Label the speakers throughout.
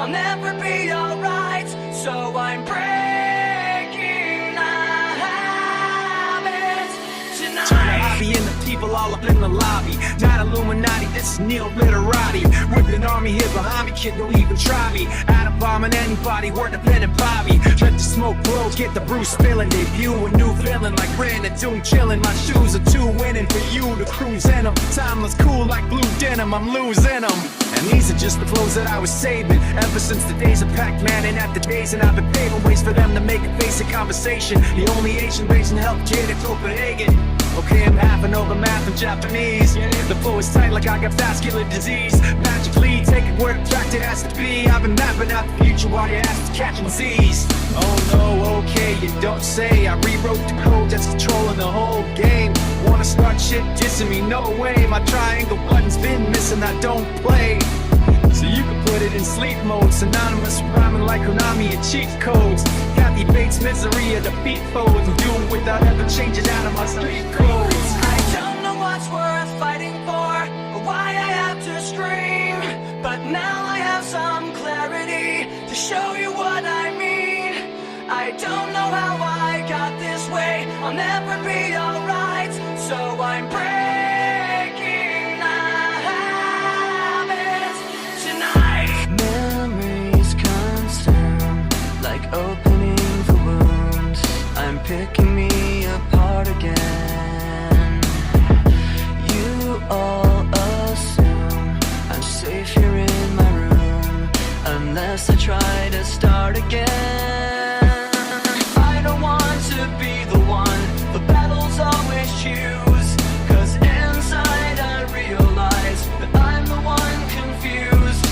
Speaker 1: I'll never be alright. So I'm breaking the habit tonight.
Speaker 2: Turn the hobby into people all up in the lobby. Not Illuminati, this is Neil Literati. With an army here behind me, kid, don't even try me. Atom bombing anybody, we're dependent Bobby. Let the smoke blow, get the brew spilling. Debut a new villain like Brandon Doom chilling. My shoes are too winning for you to cruise in them. Timeless cool like blue denim, I'm losing them. And these are just the flows that I was saving ever since the days of Pac-Man and at the days. And I've been paving ways for them to make a basic conversation. The only Asian raising health kid in Copenhagen. Okay, I'm halving over math and Japanese. The flow is tight like I got vascular disease. Magically, taking where the fact it has to be. I've been mapping out the future while your ass is catching Z's. Oh no, okay, you don't say. I rewrote the code that's controlling the whole game. Wanna start shit dissing me? No way. My triangle button's been missing, I don't play. So you can put it in sleep mode. Synonymous rhyming like Konami and cheat codes. Kathy Bates' misery of the beat foes. And do it without ever changing out of my street codes.
Speaker 1: I don't know what's worth fighting for, or why I have to scream. But now I have some clarity to show you what I mean. I don't know how I got this way. I'll never be alright. So I'm breaking the habit tonight. Memories consume like opening the wounds. I'm picking me apart again. You all assume I'm safe here in my room, unless I try to start again. I don't want to be the one the battles always choose, 'cause inside I realize that I'm the one confused.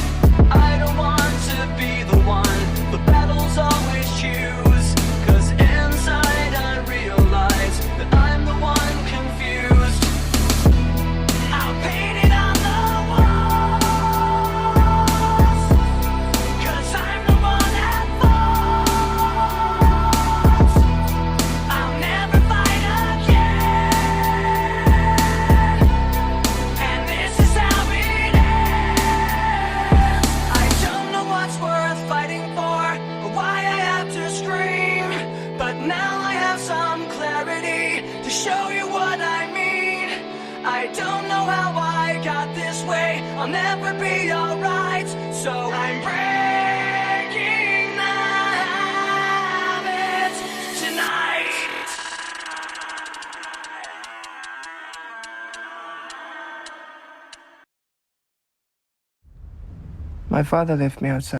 Speaker 1: I don't want to be the one the battles always choose, 'cause inside I realize that I'm the one confused. I'll paint it on the walls, 'cause I'm the one at fault. I'll never fight again, and this is how it ends. I don't know what's worth fighting for, or why I have to scream. But now I have some clarity to show you what I mean. I don't know how I got this way. I'll never be alright. So I'm breaking the habit tonight.
Speaker 3: My father left me outside.